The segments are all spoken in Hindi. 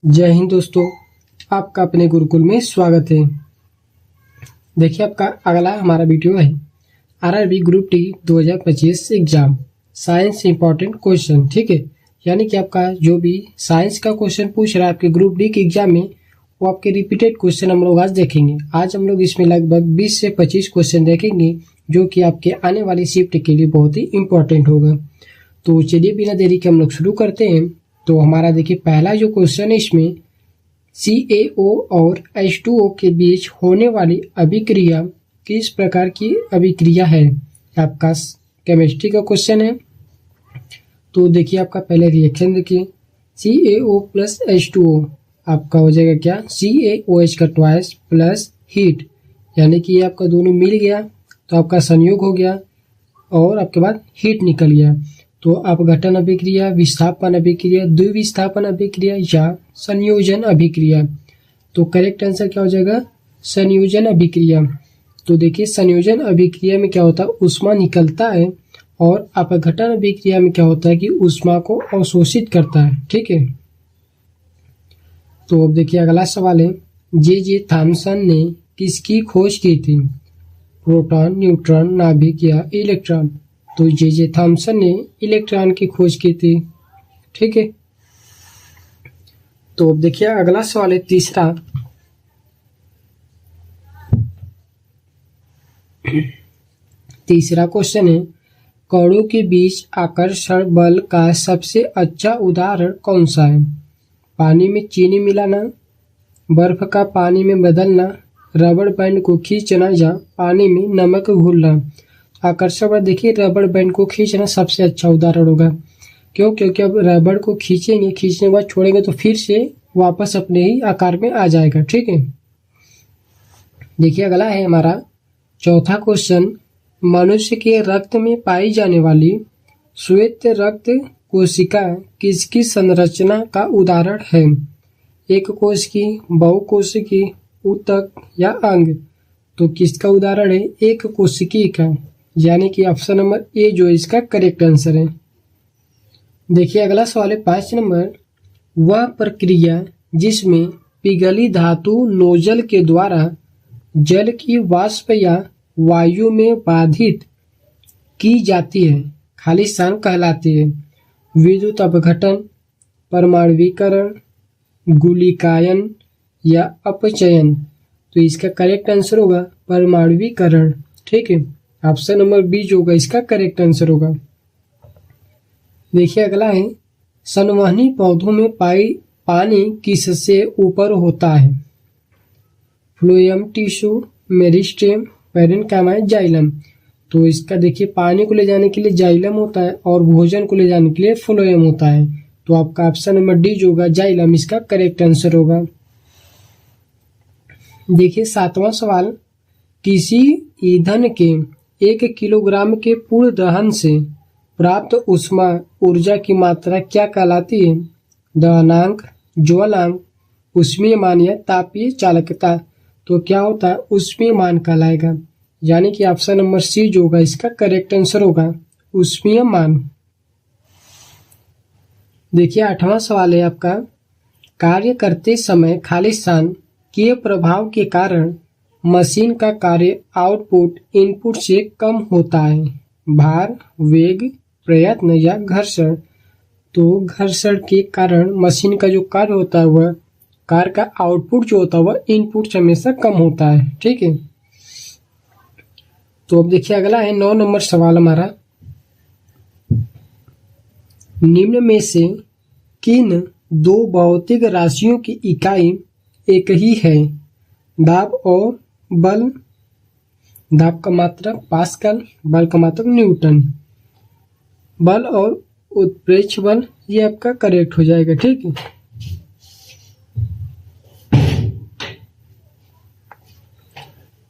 जय हिंद दोस्तों, आपका अपने गुरुकुल में स्वागत है। देखिए, आपका अगला हमारा वीडियो है RRB group D 2025 exam science important question. ठीक है, यानी कि आपका जो भी साइंस का क्वेश्चन पूछ रहा है आपके ग्रुप डी के एग्जाम में, वो आपके रिपीटेड क्वेश्चन हम लोग आज देखेंगे। आज हम लोग इसमें लगभग 20 से 25 क्वेश्चन देखेंगे जो कि आपके आने वाली शिफ्ट के लिए बहुत ही इंपॉर्टेंट होगा। तो चलिए बिना देरी के हम लोग शुरू करते हैं। तो हमारा देखिए पहला जो क्वेश्चन है, इसमें CaO और H2O के बीच होने वाली अभिक्रिया किस प्रकार की अभिक्रिया है। आपका केमिस्ट्री का क्वेश्चन है। तो देखिए आपका पहले रिएक्शन देखिए, CaO प्लस H2O आपका हो जाएगा क्या, CaOH का ट्वाइस प्लस हीट, यानी कि ये आपका दोनों मिल गया तो आपका संयोग हो गया और आपके बाद हीट निकल गया। तो अपघटन अभिक्रिया, विस्थापन अभिक्रिया, द्विविस्थापन अभिक्रिया या संयोजन अभिक्रिया। तो करेक्ट आंसर क्या हो जाएगा, संयोजन अभिक्रिया। तो देखिए संयोजन अभिक्रिया में क्या होता है, ऊष्मा निकलता है और अपघटन अभिक्रिया में क्या होता है कि ऊष्मा को अवशोषित करता है। ठीक है, तो अब देखिए अगला सवाल है, जे थॉमसन ने किसकी खोज की थी, प्रोटॉन, न्यूट्रॉन, नाभिक या इलेक्ट्रॉन। तो जे थॉमसन ने इलेक्ट्रॉन की खोज की थी। ठीक है, तो अब देखिए अगला सवाल है तीसरा क्वेश्चन है, कणों के बीच आकर्षण बल का सबसे अच्छा उदाहरण कौन सा है। पानी में चीनी मिलाना, बर्फ का पानी में बदलना, रबड़ बैंड को खींचना या पानी में नमक घोलना। आकर्षण बल देखिए रबड़ बैंड को खींचना सबसे अच्छा उदाहरण होगा। क्यों, क्योंकि अब रबड़ को खींचने के बाद छोड़ेंगे तो फिर से वापस अपने ही आकार में आ जाएगा। ठीक है, देखिए अगला है हमारा चौथा क्वेश्चन, मनुष्य के रक्त में पाई जाने वाली श्वेत रक्त कोशिका किसकी संरचना का उदाहरण है। एक कोश की, बहुकोशिकी, ऊतक या अंग। तो किसका उदाहरण है, एक कोशिकी का, यानी कि ऑप्शन नंबर ए जो इसका करेक्ट आंसर है। देखिए अगला सवाल है 5 नंबर, वह प्रक्रिया जिसमें पिघली धातु नोजल के द्वारा जल की वाष्प या वायु में बाधित की जाती है खालिस्तान कहलाती है। विद्युत अपघटन, परमाणुवीकरण, गुलिकायन या अपचयन। तो इसका करेक्ट आंसर होगा परमाणुवीकरण। ठीक है, ऑप्शन नंबर बी जो होगा इसका करेक्ट आंसर होगा। देखिए अगला है, संवहनी पौधों में पानी किससे ऊपर होता है। Phloem, tissue, meristem, parenchyma, xylem. तो इसका देखिए पानी को ले जाने के लिए जाइलम होता है और भोजन को ले जाने के लिए फ्लोएम होता है। तो आपका ऑप्शन नंबर डी जो होगा जाइलम इसका करेक्ट आंसर होगा। देखिए 7वां सवाल, किसी ईंधन के 1 किलोग्राम के पूर्ण दहन से प्राप्त ऊष्मा ऊर्जा की मात्रा क्या कहलाती है। दहनांक, ज्वलांक, ऊष्मीयमान या तापीय चालकता। तो क्या होता है, ऊष्मीयमान कहलाएगा, यानी कि ऑप्शन नंबर सी जो होगा इसका करेक्ट आंसर होगा ऊष्मीयमान। देखिए 8वां सवाल है आपका, कार्य करते समय खालिस्तान के प्रभाव के कारण मशीन का कार्य आउटपुट इनपुट से कम होता है। भार, वेग, प्रयत्न या घर्षण। तो घर्षण के कारण मशीन का जो कार्य होता है वह कार्य का आउटपुट जो होता है वह इनपुट से हमेशा कम होता है। ठीक है, तो अब देखिए अगला है 9 नंबर सवाल हमारा, निम्न में से किन 2 भौतिक राशियों की इकाई एक ही है। दाब और बल, दाब का मात्रक पास्कल, बल का मात्रक न्यूटन। बल और उत्प्रेक्ष बल ये आपका करेक्ट हो जाएगा। ठीक है,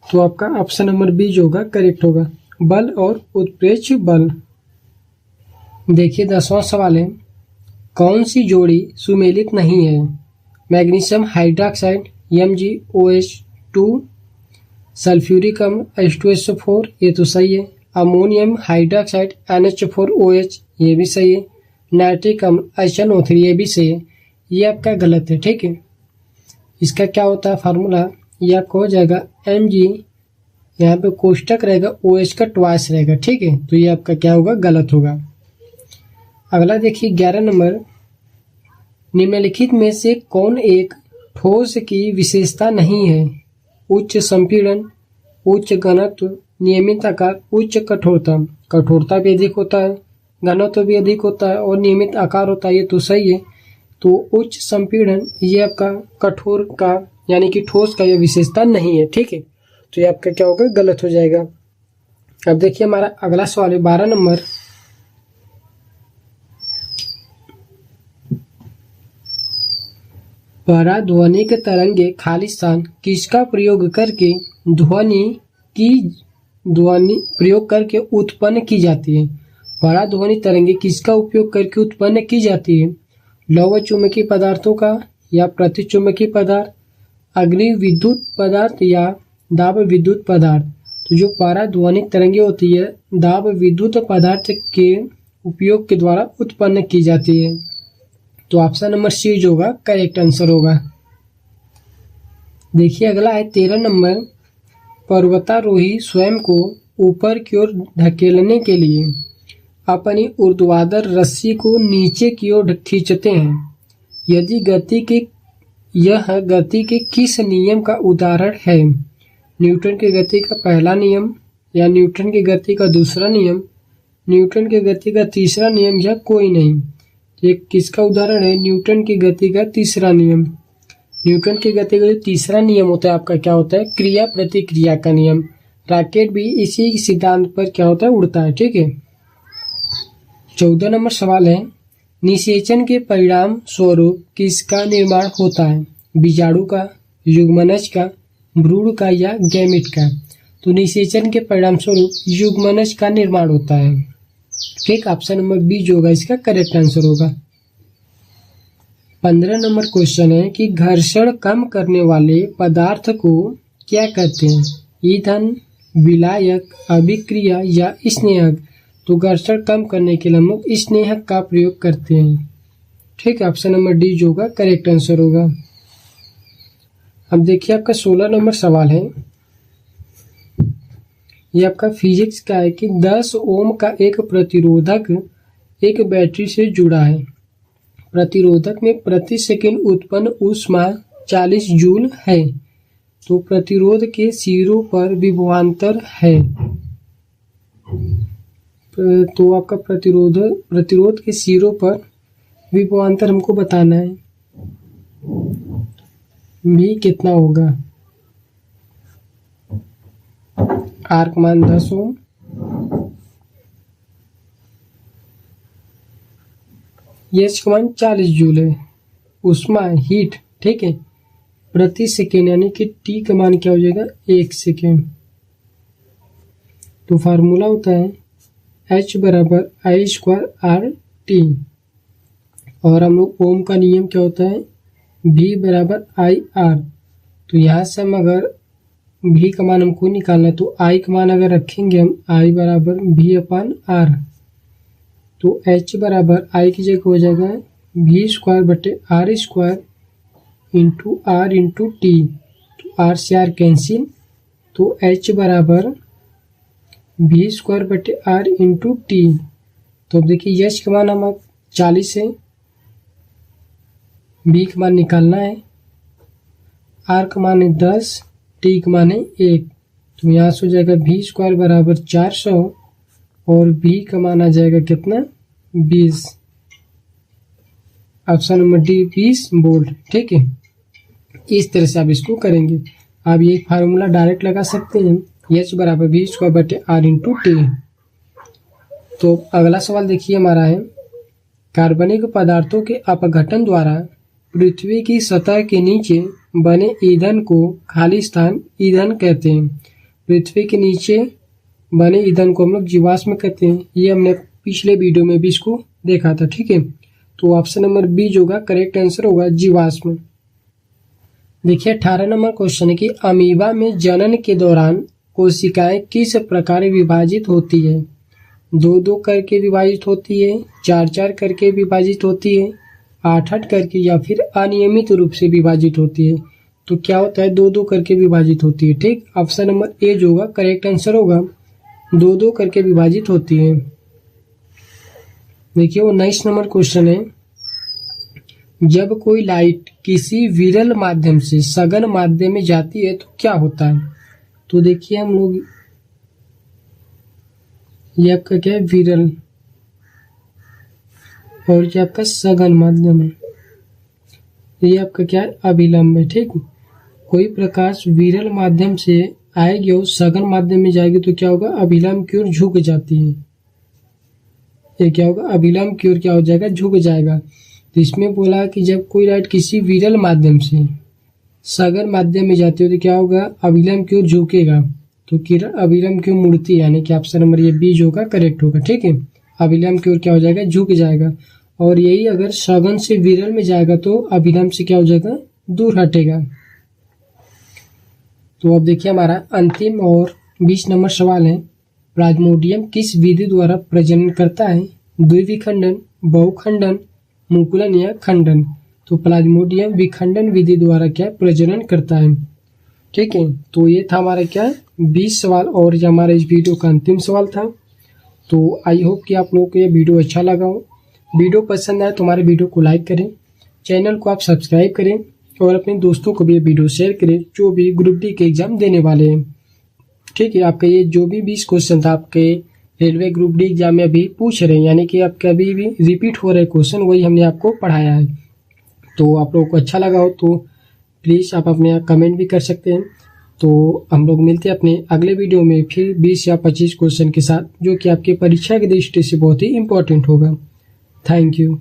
तो आपका ऑप्शन नंबर बी जो होगा करेक्ट होगा, बल और उत्प्रेक्ष बल। देखिए 10वां सवाल है, कौन सी जोड़ी सुमेलित नहीं है। मैग्नीशियम हाइड्रोक्साइड MgOH2, सल्फ्यूरिक अम्ल H2SO4 ये तो सही है। अमोनियम हाइड्रोक्साइड NH4OH ये भी सही है। नाइट्रिक अम्ल HNO3 ये भी सही है। ये आपका गलत है। ठीक है, इसका क्या होता है फार्मूला, ये आपका हो जाएगा mg, यहाँ पे कोष्टक रहेगा OH का ट्वाइस रहेगा। ठीक है, तो ये आपका क्या होगा, गलत होगा। अगला देखिए 11 नंबर, निम्नलिखित में से कौन एक ठोस की विशेषता नहीं है? उच्च संपीड़न, उच्च घनत्व, नियमित आकार, उच्च कठोरता। कठोरता भी अधिक होता है, घनत्व भी अधिक होता है और नियमित आकार होता है, ये तो सही है। तो उच्च संपीड़न ये आपका कठोर का यानी कि ठोस का ये विशेषता नहीं है। ठीक है, तो ये आपका क्या होगा, गलत हो जाएगा। अब देखिए हमारा अगला सवाल है 12 नंबर, पराध्वनिक तरंगे खाली स्थान किसका प्रयोग करके प्रयोग करके उत्पन्न की जाती है? पराध्वनिक तरंगे किसका उपयोग करके उत्पन्न की जाती है? लौह चुंबकीय पदार्थों का या प्रतिचुंबकीय पदार्थ, अग्नि विद्युत पदार्थ या दाब विद्युत पदार्थ? तो जो पराध्वनिक तरंगे होती है दाब विद्युत पदार्थ के उपयोग के द्वारा उत्पन्न की जाती है। तो ऑप्शन नंबर सी जो होगा करेक्ट आंसर होगा। देखिए अगला है 13 नंबर, पर्वतारोही स्वयं को ऊपर की ओर धकेलने के लिए अपनी ऊर्ध्वाधर रस्सी को नीचे की ओर खींचते हैं। यदि यह गति के किस नियम का उदाहरण है? न्यूटन की गति का पहला नियम या न्यूटन की गति का दूसरा नियम, न्यूटन की गति का तीसरा नियम या कोई नहीं? ये किसका उदाहरण है? न्यूटन की गति का तीसरा नियम। न्यूटन की गति का जो तीसरा नियम होता है आपका क्या होता है? क्रिया प्रतिक्रिया का नियम। रॉकेट भी इसी सिद्धांत पर क्या होता है, उड़ता है। ठीक है, 14 नंबर सवाल है, निषेचन के परिणाम स्वरूप किसका निर्माण होता है? बीजाणु का, युग्मनज का, भ्रूण का या गैमेट का? तो निषेचन के परिणाम स्वरूप युग्मनज का निर्माण होता है। ठीक, ऑप्शन नंबर बी जो होगा इसका करेक्ट आंसर होगा। 15 नंबर क्वेश्चन है कि घर्षण कम करने वाले पदार्थ को क्या कहते हैं? ईंधन, विलायक, अभिक्रिया या स्नेहक? तो घर्षण कम करने के लिए हम लोग स्नेहक का प्रयोग करते हैं। ठीक है, ऑप्शन नंबर डी जो होगा करेक्ट आंसर होगा। अब देखिए आपका 16 नंबर सवाल है, ये आपका फिजिक्स का है कि 10 ओम का एक प्रतिरोधक एक बैटरी से जुड़ा है। प्रतिरोधक में प्रति सेकंड उत्पन्न ऊष्मा 40 जूल है। तो प्रतिरोध के सिरों पर विभवांतर है। तो आपका प्रतिरोध के सिरों पर विभवांतर हमको बताना है। भी कितना होगा? आर का मान 10 ओम, एच का मान 40 जूल है, उष्मा हीट। ठीक है, प्रति सेकेंड यानी कि टी का मान क्या हो जाएगा? 1 सेकेंड। तो फार्मूला होता है H बराबर आई स्क्वायर आर टी, और हम लोग ओम का नियम क्या होता है? V बराबर आई आर। तो यहाँ से हम अगर V का मान हमको निकालना है तो I का मान अगर रखेंगे हम I बराबर V अपान R, तो H बराबर I की जगह हो जाएगा V स्क्वायर बटे R square into R into T. तो R से R कैंसिल, तो H बराबर V स्क्वायर बटे R इंटू टी। तो अब देखिए H का मान हम 40 है, V का मान निकालना है, R का मान है 10, टी का मान है 1। तो यहाँ से हो जाएगा V स्क्वायर बराबर 400 और V का मान आ जाएगा कितना? 20। Option number D 20 volt. ठीक है, इस तरह से आप इसको करेंगे। आप ये फार्मूला डायरेक्ट लगा सकते हैं, H बराबर V स्क्वायर बटे R इंटू टी। तो अगला सवाल देखिए हमारा है, कार्बनिक पदार्थों के अपघटन द्वारा पृथ्वी की सतह के नीचे बने ईंधन को खाली स्थान ईंधन कहते हैं। पृथ्वी के नीचे बने ईंधन को हम लोग जीवाश्म कहते हैं। ये हमने पिछले वीडियो में भी इसको देखा था। ठीक है, तो ऑप्शन नंबर बी जो होगा करेक्ट आंसर होगा जीवाश्म। देखिए 18 नंबर क्वेश्चन है कि अमीबा में जनन के दौरान कोशिकाएं किस प्रकार विभाजित होती है? 2-2 करके विभाजित होती है, 4-4 करके विभाजित होती है, 8-8 करके या फिर अनियमित रूप से विभाजित होती है। तो क्या होता है, 2-2 करके विभाजित होती है। ठीक, ऑप्शन नंबर ए जो होगा करेक्ट आंसर होगा, 2-2 करके विभाजित होती है। देखिए 19 नंबर क्वेश्चन है, जब कोई लाइट किसी विरल माध्यम से सघन माध्यम में जाती है तो क्या होता है। तो देखिए हम लोग, ये आपका क्या है, विरल, और ये आपका सघन माध्यम है, ये आपका क्या है, अभिलंब है। ठीक, कोई प्रकाश विरल माध्यम से आएगी और सघन माध्यम में जाएगी तो क्या होगा, अभिलंब की ओर झुक जाती है। ये क्या होगा, अभिलंब की ओर क्या हो जाएगा, झुक जाएगा। तो इसमें बोला कि जब कोई लाइट किसी विरल माध्यम से सघन माध्यम में जाती है तो क्या होगा, अभिलंब की ओर झुकेगा। तो किरण अभिलंब की ओर मुड़ती है, यानी कि ऑप्शन नंबर ये बी जो होगा करेक्ट होगा। ठीक है, अभिलंब की ओर क्या हो जाएगा, झुक जाएगा। और यही अगर सघन से विरल में जाएगा तो अभिलंब से क्या हो जाएगा, दूर हटेगा। तो अब देखिए हमारा अंतिम और 20 नंबर सवाल है, प्लाज्मोडियम किस विधि द्वारा प्रजनन करता है, द्विविखंडन, बहुखंडन, मुकुलन या खंडन। तो प्लाज्मोडियम विखंडन विधि द्वारा क्या प्रजनन करता है। ठीक है, तो ये था हमारा क्या 20 सवाल और ये हमारा इस वीडियो का अंतिम सवाल था। तो आई होप कि आप लोगों को ये वीडियो अच्छा लगा हो। वीडियो पसंद आए तो हमारे वीडियो को लाइक करें, चैनल को आप सब्सक्राइब करें और अपने दोस्तों को भी ये वीडियो शेयर करें जो भी ग्रुप डी के एग्जाम देने वाले हैं। ठीक है, आपका ये जो भी 20 क्वेश्चन था आपके रेलवे ग्रुप डी एग्जाम में अभी पूछ रहे हैं, यानी कि आपके अभी भी रिपीट हो रहे क्वेश्चन, वही हमने आपको पढ़ाया है। तो आप लोगों को अच्छा लगा हो तो प्लीज़ आप अपने यहाँ कमेंट भी कर सकते हैं। तो हम लोग मिलते हैं अपने अगले वीडियो में फिर 20 या 25 क्वेश्चन के साथ, जो कि आपकी परीक्षा की दृष्टि से बहुत ही इम्पोर्टेंट होगा। Thank you.